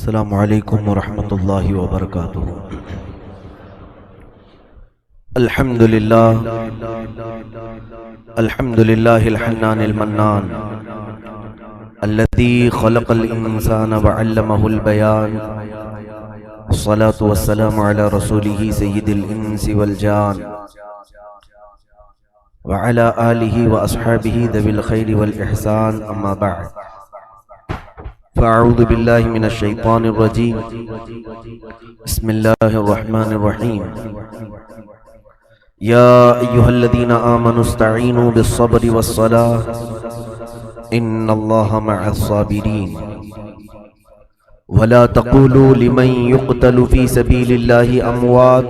السلام علیکم ورحمۃ اللہ وبرکاتہ۔ الحمد للہ الحنان المنان الذي خلق الانسان وعلمه البيان، الصلاة والسلام على رسوله سید الانس والجان وعلى آلہ واصحابہ ذوی الخیر والاحسان، اما بعد فاعوذ باللہ من الشیطان الرجیم، بسم اللہ الرحمن الرحیم۔ یا ایہا الذین آمنوا استعینوا بالصبر والصلاة ان اللہ مع الصابرین، ولا تقولوا لمن يقتل في سبیل اللہ اموات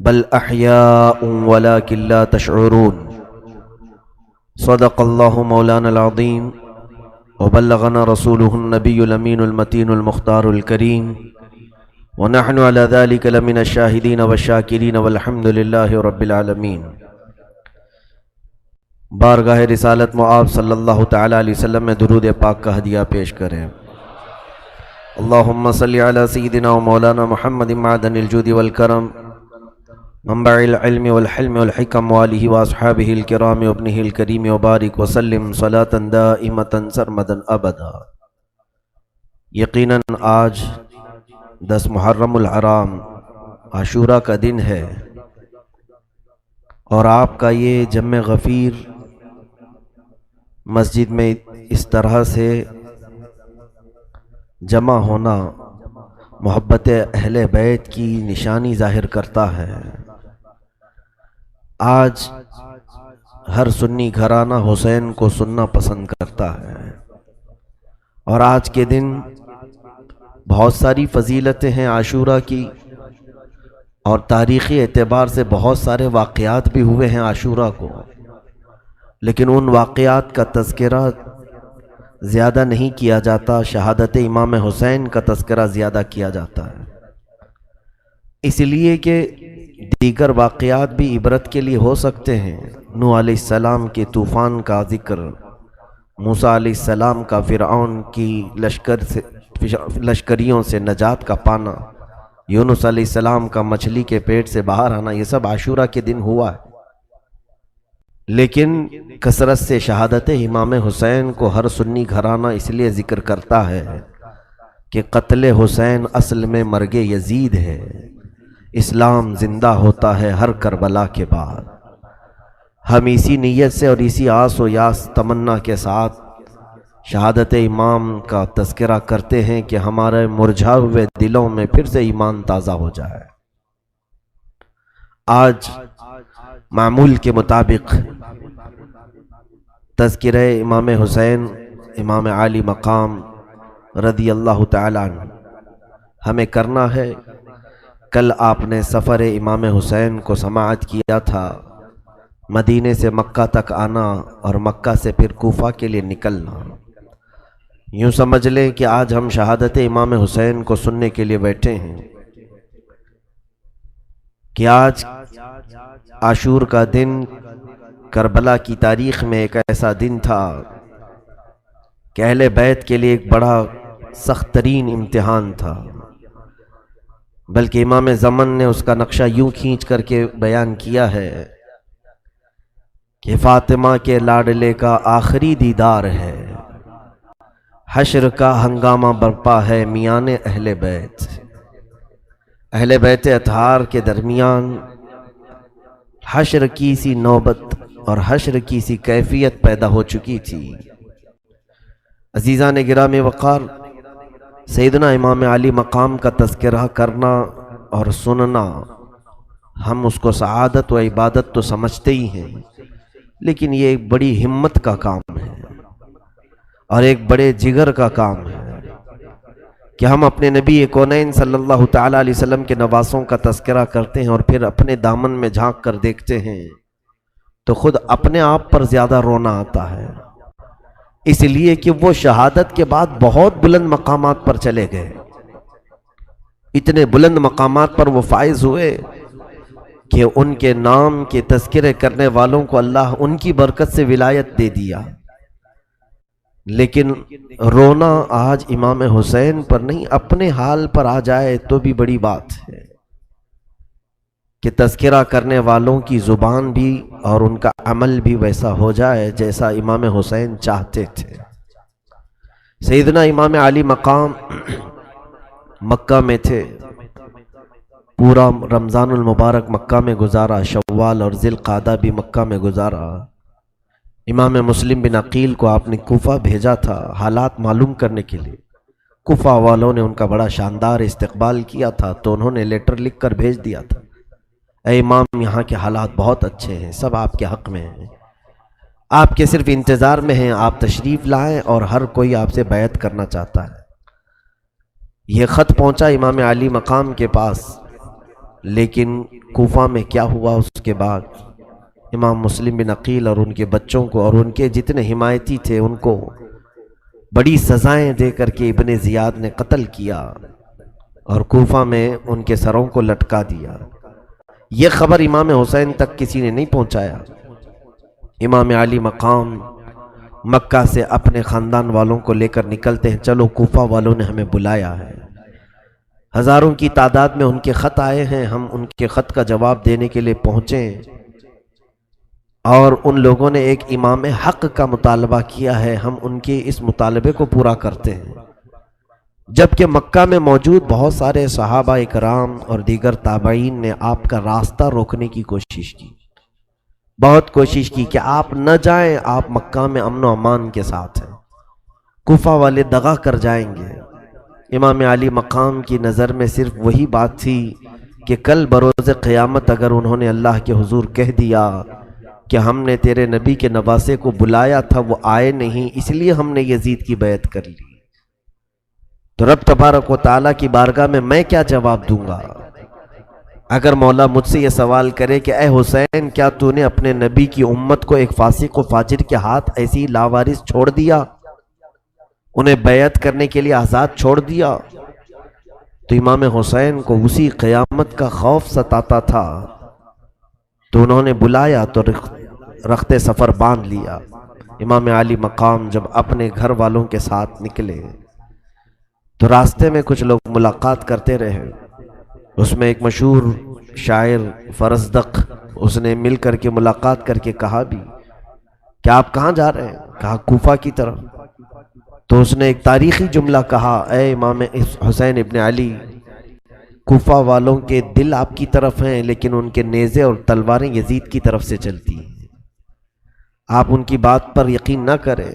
بل احیاء ولکن لا تشعرون۔ صدق اللہ مولانا العظیم وبلغنا رسوله النبی الامین المتین المختار الکریم، ونحن على ذلك لمن الشاہدین والشاکرین والحمد للہ رب العالمین۔ بارگاہ رسالت معاب صلی اللہ تعالی علیہ وسلم میں درود پاک کا ہدیہ پیش کریں۔ اللہم صلی علی سیدنا و مولانا محمد معدن الجود والکرم، منبع العلم والحلم والحکم، وآلہ واصحابہ الکرام وابنہ الکریم، وبارک وسلم صلاة دائمتا سرمدا ابدا۔ یقیناً آج 10 محرم الحرام عاشورہ کا دن ہے، اور آپ کا یہ جمع غفیر مسجد میں اس طرح سے جمع ہونا محبت اہل بیت کی نشانی ظاہر کرتا ہے۔ آج ہر سنی گھرانہ حسین کو سننا پسند کرتا ہے، اور آج کے دن بہت ساری فضیلتیں ہیں عاشورہ کی، اور تاریخی اعتبار سے بہت سارے واقعات بھی ہوئے ہیں عاشورہ کو، لیکن ان واقعات کا تذکرہ زیادہ نہیں کیا جاتا، شہادت امام حسین کا تذکرہ زیادہ کیا جاتا ہے، اس لیے کہ دیگر واقعات بھی عبرت کے لیے ہو سکتے ہیں۔ نوح علیہ السلام کے طوفان کا ذکر، موسیٰ علیہ السلام کا فرعون کی لشکریوں سے نجات کا پانا، یونس علیہ السلام کا مچھلی کے پیٹ سے باہر آنا، یہ سب عاشورہ کے دن ہوا ہے، لیکن کثرت سے شہادت امام حسین کو ہر سنی گھرانہ اس لیے ذکر کرتا ہے کہ قتل حسین اصل میں مرگ یزید ہے، اسلام زندہ ہوتا ہے ہر کربلا کے بعد۔ ہم اسی نیت سے اور اسی آس و یاس تمنا کے ساتھ شہادت امام کا تذکرہ کرتے ہیں کہ ہمارے مرجھائے ہوئے دلوں میں پھر سے ایمان تازہ ہو جائے۔ آج معمول کے مطابق تذکرہ امام حسین امام عالی مقام رضی اللہ تعالیٰ عنہ ہمیں کرنا ہے۔ کل آپ نے سفر امام حسین کو سماعت کیا تھا، مدینے سے مکہ تک آنا اور مکہ سے پھر کوفہ کے لیے نکلنا۔ یوں سمجھ لیں کہ آج ہم شہادت امام حسین کو سننے کے لیے بیٹھے ہیں، کہ آج عاشور کا دن کربلا کی تاریخ میں ایک ایسا دن تھا کہ اہل بیت کے لیے ایک بڑا سخت ترین امتحان تھا، بلکہ امام زمن نے اس کا نقشہ یوں کھینچ کر کے بیان کیا ہے کہ فاطمہ کے لاڈلے کا آخری دیدار ہے، حشر کا ہنگامہ برپا ہے میان اہل بیت۔ اہل بیت اطہار کے درمیان حشر کی سی نوبت اور حشر کی سی کیفیت پیدا ہو چکی تھی۔ عزیزان گرامی وقار، سیدنا امام علی مقام کا تذکرہ کرنا اور سننا، ہم اس کو سعادت و عبادت تو سمجھتے ہی ہیں، لیکن یہ ایک بڑی ہمت کا کام ہے اور ایک بڑے جگر کا کام ہے کہ ہم اپنے نبی کونین صلی اللہ تعالیٰ علیہ وسلم کے نواسوں کا تذکرہ کرتے ہیں اور پھر اپنے دامن میں جھانک کر دیکھتے ہیں تو خود اپنے آپ پر زیادہ رونا آتا ہے، اس لیے کہ وہ شہادت کے بعد بہت بلند مقامات پر چلے گئے، اتنے بلند مقامات پر وہ فائز ہوئے کہ ان کے نام کے تذکرے کرنے والوں کو اللہ ان کی برکت سے ولایت دے دیا۔ لیکن رونا آج امام حسین پر نہیں اپنے حال پر آ جائے تو بھی بڑی بات ہے کہ تذکرہ کرنے والوں کی زبان بھی اور ان کا عمل بھی ویسا ہو جائے جیسا امام حسین چاہتے تھے۔ سیدنا امام علی مقام مکہ میں تھے، پورا رمضان المبارک مکہ میں گزارا، شوال اور ذی القعدہ بھی مکہ میں گزارا۔ امام مسلم بن عقیل کو آپ نے کوفہ بھیجا تھا حالات معلوم کرنے کے لیے۔ کوفہ والوں نے ان کا بڑا شاندار استقبال کیا تھا تو انہوں نے لیٹر لکھ کر بھیج دیا تھا، اے امام یہاں کے حالات بہت اچھے ہیں، سب آپ کے حق میں ہیں، آپ کے صرف انتظار میں ہیں، آپ تشریف لائیں اور ہر کوئی آپ سے بیعت کرنا چاہتا ہے۔ یہ خط پہنچا امام علی مقام کے پاس، لیکن کوفہ میں کیا ہوا اس کے بعد؟ امام مسلم بن عقیل اور ان کے بچوں کو اور ان کے جتنے حمایتی تھے ان کو بڑی سزائیں دے کر کے ابن زیاد نے قتل کیا اور کوفہ میں ان کے سروں کو لٹکا دیا۔ یہ خبر امام حسین تک کسی نے نہیں پہنچایا۔ امام علی مقام مکہ سے اپنے خاندان والوں کو لے کر نکلتے ہیں، چلو کوفہ والوں نے ہمیں بلایا ہے، ہزاروں کی تعداد میں ان کے خط آئے ہیں، ہم ان کے خط کا جواب دینے کے لیے پہنچے اور ان لوگوں نے ایک امام حق کا مطالبہ کیا ہے، ہم ان کے اس مطالبے کو پورا کرتے ہیں۔ جبکہ مکہ میں موجود بہت سارے صحابہ اکرام اور دیگر تابعین نے آپ کا راستہ روکنے کی کوشش کی، بہت کوشش کی کہ آپ نہ جائیں، آپ مکہ میں امن و امان کے ساتھ ہیں، کوفہ والے دغا کر جائیں گے۔ امام علی مقام کی نظر میں صرف وہی بات تھی کہ کل بروز قیامت اگر انہوں نے اللہ کے حضور کہہ دیا کہ ہم نے تیرے نبی کے نواسے کو بلایا تھا وہ آئے نہیں اس لیے ہم نے یزید کی بیعت کر لی، تو رب تبارک و تعالیٰ کی بارگاہ میں کیا جواب دوں گا؟ اگر مولا مجھ سے یہ سوال کرے کہ اے حسین کیا تو نے اپنے نبی کی امت کو ایک فاسق و فاجر کے ہاتھ ایسی لاوارث چھوڑ دیا، انہیں بیعت کرنے کے لیے آزاد چھوڑ دیا؟ تو امام حسین کو اسی قیامت کا خوف ستاتا تھا، تو انہوں نے بلایا تو رخت سفر باندھ لیا۔ امام علی مقام جب اپنے گھر والوں کے ساتھ نکلے تو راستے میں کچھ لوگ ملاقات کرتے رہے، اس میں ایک مشہور شاعر فرزدق، اس نے مل کر کے ملاقات کر کے کہا بھی کہ آپ کہاں جا رہے ہیں؟ کہا کوفہ کی طرف۔ تو اس نے ایک تاریخی جملہ کہا، اے امام حسین ابن علی، کوفہ والوں کے دل آپ کی طرف ہیں لیکن ان کے نیزے اور تلواریں یزید کی طرف سے چلتی ہیں، آپ ان کی بات پر یقین نہ کریں۔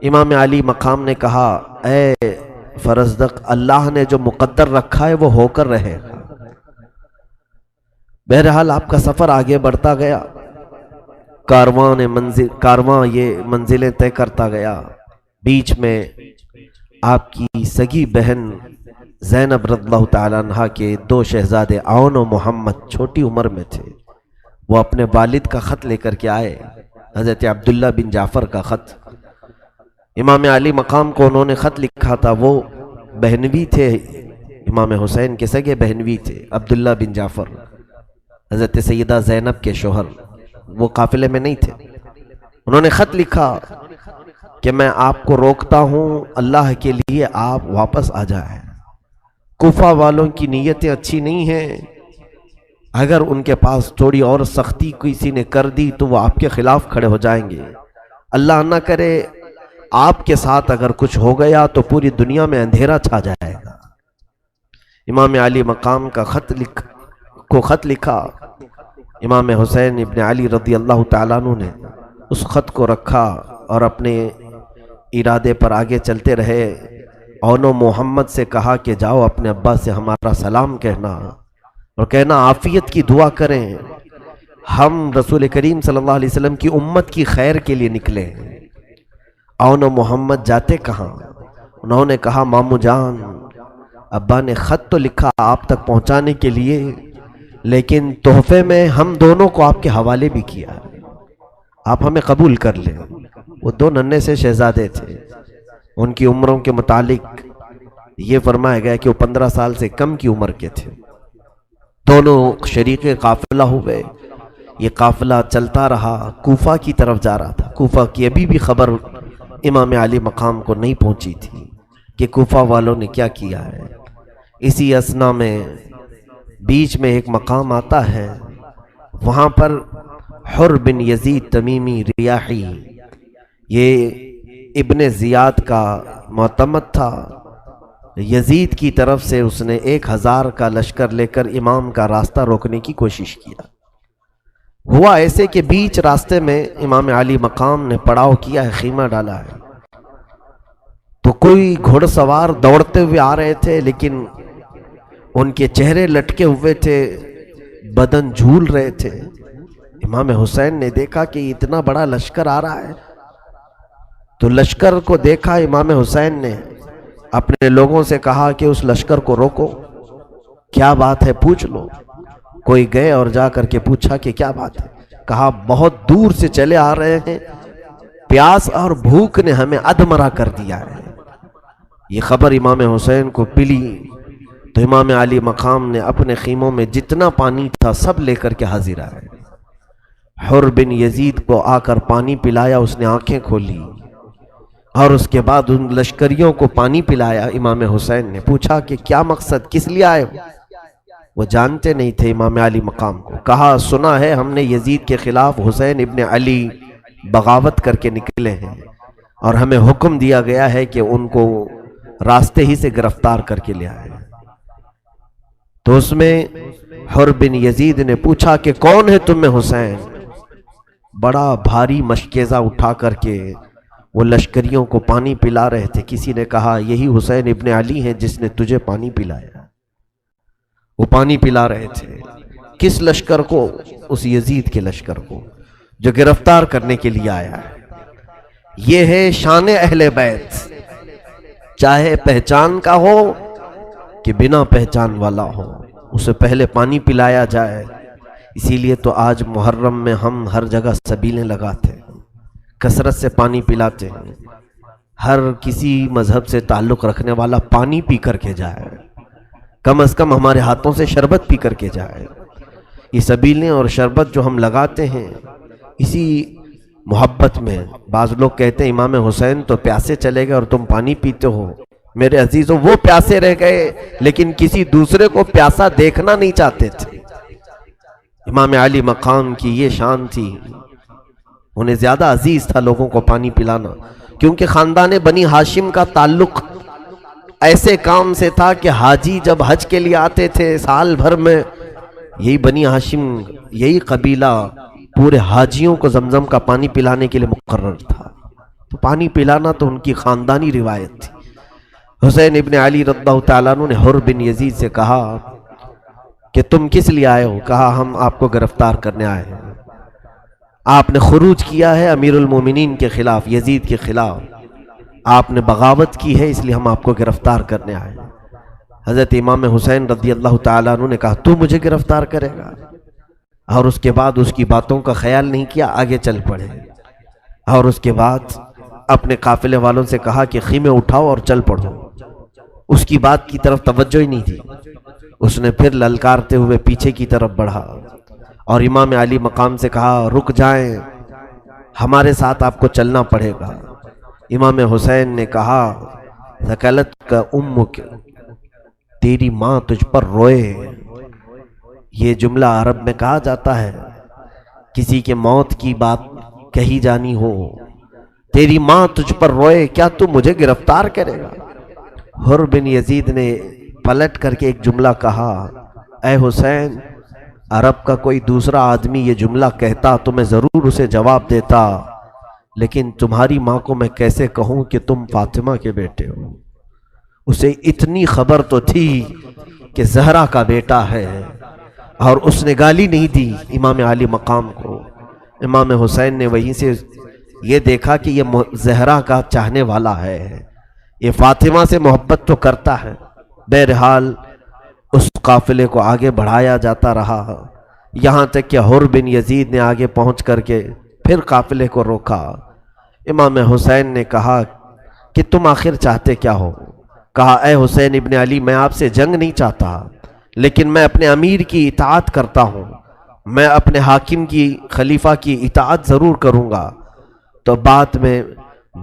امام علی مقام نے کہا، اے فرزدق، اللہ نے جو مقدر رکھا ہے وہ ہو کر رہے گا۔ بہرحال آپ کا سفر آگے بڑھتا گیا، کارواں یہ منزلیں طے کرتا گیا۔ بیچ میں آپ کی سگی بہن زینب رضی اللہ تعالیٰ عنہ کے دو شہزادے عون و محمد چھوٹی عمر میں تھے، وہ اپنے والد کا خط لے کر کے آئے، حضرت عبداللہ بن جعفر کا خط۔ امام علی مقام کو انہوں نے خط لکھا تھا، وہ بہنوی تھے، امام حسین کے سگے بہنوی تھے، عبداللہ بن جعفر حضرت سیدہ زینب کے شوہر، وہ قافلے میں نہیں تھے۔ انہوں نے خط لکھا کہ میں آپ کو روکتا ہوں، اللہ کے لیے آپ واپس آ جائیں، کوفہ والوں کی نیتیں اچھی نہیں ہیں، اگر ان کے پاس تھوڑی اور سختی کسی نے کر دی تو وہ آپ کے خلاف کھڑے ہو جائیں گے، اللہ نہ کرے آپ کے ساتھ اگر کچھ ہو گیا تو پوری دنیا میں اندھیرا چھا جائے گا۔ امام علی مقام کا خط لکھا، امام حسین ابن علی رضی اللہ تعالیٰ عنہ نے اس خط کو رکھا اور اپنے ارادے پر آگے چلتے رہے۔ عون و محمد سے کہا کہ جاؤ اپنے ابا سے ہمارا سلام کہنا اور کہنا عافیت کی دعا کریں، ہم رسول کریم صلی اللہ علیہ وسلم کی امت کی خیر کے لیے نکلے ہیں۔ عون و محمد جاتے کہاں؟ انہوں نے کہا مامو جان، ابا نے خط تو لکھا آپ تک پہنچانے کے لیے، لیکن تحفے میں ہم دونوں کو آپ کے حوالے بھی کیا، آپ ہمیں قبول کر لیں۔ وہ دو ننھے سے شہزادے تھے، ان کی عمروں کے متعلق یہ فرمایا گیا کہ وہ 15 سال سے کم کی عمر کے تھے۔ دونوں شریک قافلہ ہوئے، یہ قافلہ چلتا رہا، کوفہ کی طرف جا رہا تھا۔ کوفہ کی ابھی بھی خبر امام علی مقام کو نہیں پہنچی تھی کہ کوفہ والوں نے کیا کیا ہے۔ اسی اثنا میں بیچ میں ایک مقام آتا ہے، وہاں پر حر بن یزید تمیمی ریاحی، یہ ابن زیاد کا معتمد تھا، یزید کی طرف سے اس نے 1000 کا لشکر لے کر امام کا راستہ روکنے کی کوشش کیا۔ ہوا ایسے کہ بیچ راستے میں امام علی مقام نے پڑاؤ کیا ہے، خیمہ ڈالا ہے، تو کوئی گھوڑ سوار دوڑتے ہوئے آ رہے تھے، لیکن ان کے چہرے لٹکے ہوئے تھے، بدن جھول رہے تھے۔ امام حسین نے دیکھا کہ اتنا بڑا لشکر آ رہا ہے، تو لشکر کو دیکھا امام حسین نے اپنے لوگوں سے کہا کہ اس لشکر کو روکو، کیا بات ہے پوچھ لو۔ کوئی گئے اور جا کر کے پوچھا کہ کیا بات ہے، کہا بہت دور سے چلے آ رہے ہیں، پیاس اور بھوک نے ہمیں ادمرا کر دیا ہے۔ یہ خبر امام حسین کو پلی تو امام علی مقام نے اپنے خیموں میں جتنا پانی تھا سب لے کر کے حاضر آئے۔ حر بن یزید کو آ کر پانی پلایا، اس نے آنکھیں کھولی اور اس کے بعد ان لشکریوں کو پانی پلایا۔ امام حسین نے پوچھا کہ کیا مقصد، کس لیے آئے ہو؟ وہ جانتے نہیں تھے امام علی مقام کو۔ کہا سنا ہے ہم نے یزید کے خلاف حسین ابن علی بغاوت کر کے نکلے ہیں، اور ہمیں حکم دیا گیا ہے کہ ان کو راستے ہی سے گرفتار کر کے لے آئے۔ تو اس میں حر بن یزید نے پوچھا کہ کون ہے تم میں حسین؟ بڑا بھاری مشکیزہ اٹھا کر کے وہ لشکریوں کو پانی پلا رہے تھے۔ کسی نے کہا یہی حسین ابن علی ہیں جس نے تجھے پانی پلایا۔ وہ پانی پلا رہے تھے کس لشکر کو؟ اس یزید کے لشکر کو جو گرفتار کرنے کے لیے آیا ہے۔ یہ ہے شان اہل بیت، چاہے پہچان کا ہو کہ بنا پہچان والا ہو، اسے پہلے پانی پلایا جائے۔ اسی لیے تو آج محرم میں ہم ہر جگہ سبیلیں لگاتے ہیں، کثرت سے پانی پلاتے ہیں۔ ہر کسی مذہب سے تعلق رکھنے والا پانی پی کر کے جائے، کم از کم ہمارے ہاتھوں سے شربت پی کر کے جائے۔ یہ سبیلیں اور شربت جو ہم لگاتے ہیں، اسی محبت میں بعض لوگ کہتے ہیں امام حسین تو پیاسے چلے گئے اور تم پانی پیتے ہو۔ میرے عزیزوں، وہ پیاسے رہ گئے لیکن کسی دوسرے کو پیاسا دیکھنا نہیں چاہتے تھے۔ امام علی مقام کی یہ شان تھی، انہیں زیادہ عزیز تھا لوگوں کو پانی پلانا، کیونکہ خاندان بنی ہاشم کا تعلق ایسے کام سے تھا کہ حاجی جب حج کے لیے آتے تھے سال بھر میں، یہی بنی ہاشم، یہی قبیلہ پورے حاجیوں کو زمزم کا پانی پلانے کے لیے مقرر تھا۔ تو پانی پلانا تو ان کی خاندانی روایت تھی۔ حسین ابن علی رضی اللہ تعالیٰ عنہ نے حر بن یزید سے کہا کہ تم کس لیے آئے ہو؟ کہا ہم آپ کو گرفتار کرنے آئے ہیں، آپ نے خروج کیا ہے امیر المومنین کے خلاف، یزید کے خلاف، آپ نے بغاوت کی ہے، اس لیے ہم آپ کو گرفتار کرنے آئے ہیں۔ حضرت امام حسین رضی اللہ تعالیٰ عنہ نے کہا تو مجھے گرفتار کرے گا؟ اور اس کے بعد اس کی باتوں کا خیال نہیں کیا، آگے چل پڑے، اور اس کے بعد اپنے قافلے والوں سے کہا کہ خیمے اٹھاؤ اور چل پڑو۔ اس کی بات کی طرف توجہ ہی نہیں دی، اس نے پھر للکارتے ہوئے پیچھے کی طرف بڑھا اور امام علی مقام سے کہا رک جائیں، ہمارے ساتھ آپ کو چلنا پڑے گا۔ امام حسین نے کہا ثقلت کا امک، تیری ماں تجھ پر روئے۔ یہ جملہ عرب میں کہا جاتا ہے، کسی کے موت کی بات کہی جانی ہو، تیری ماں تجھ پر روئے، کیا تو مجھے گرفتار کرے گا؟ حر بن یزید نے پلٹ کر کے ایک جملہ کہا، اے حسین، عرب کا کوئی دوسرا آدمی یہ جملہ کہتا تو میں ضرور اسے جواب دیتا، لیکن تمہاری ماں کو میں کیسے کہوں کہ تم فاطمہ کے بیٹے ہو؟ اسے اتنی خبر تو تھی کہ زہرا کا بیٹا ہے، اور اس نے گالی نہیں دی امام علی مقام کو۔ امام حسین نے وہیں سے یہ دیکھا کہ یہ زہرا کا چاہنے والا ہے، یہ فاطمہ سے محبت تو کرتا ہے۔ بہرحال اس قافلے کو آگے بڑھایا جاتا رہا، یہاں تک کہ حر بن یزید نے آگے پہنچ کر کے پھر قافلے کو روکا۔ امام حسین نے کہا کہ تم آخر چاہتے کیا ہو؟ کہا اے حسین ابن علی، میں آپ سے جنگ نہیں چاہتا، لیکن میں اپنے امیر کی اطاعت کرتا ہوں، میں اپنے حاکم کی، خلیفہ کی اطاعت ضرور کروں گا۔ تو بعد میں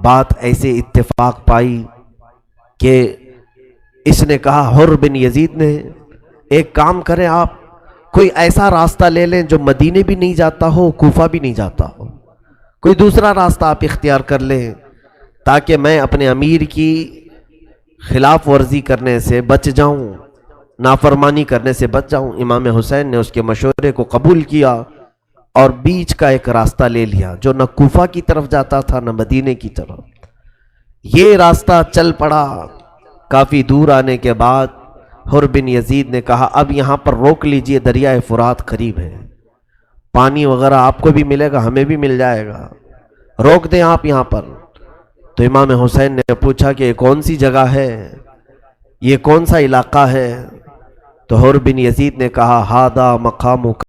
بات ایسے اتفاق پائی کہ اس نے کہا، حر بن یزید نے، ایک کام کریں آپ، کوئی ایسا راستہ لے لیں جو مدینے بھی نہیں جاتا ہو، کوفہ بھی نہیں جاتا ہو، کوئی دوسرا راستہ آپ اختیار کر لیں تاکہ میں اپنے امیر کی خلاف ورزی کرنے سے بچ جاؤں، نافرمانی کرنے سے بچ جاؤں۔ امام حسین نے اس کے مشورے کو قبول کیا اور بیچ کا ایک راستہ لے لیا جو نہ کوفہ کی طرف جاتا تھا نہ مدینے کی طرف۔ یہ راستہ چل پڑا۔ کافی دور آنے کے بعد حر بن یزید نے کہا، اب یہاں پر روک لیجئے، دریائے فرات قریب ہے، پانی وغیرہ آپ کو بھی ملے گا، ہمیں بھی مل جائے گا، روک دیں آپ یہاں پر۔ تو امام حسین نے پوچھا کہ یہ کون سی جگہ ہے، یہ کون سا علاقہ ہے؟ تو حر بن یزید نے کہا، ہادہ مقامک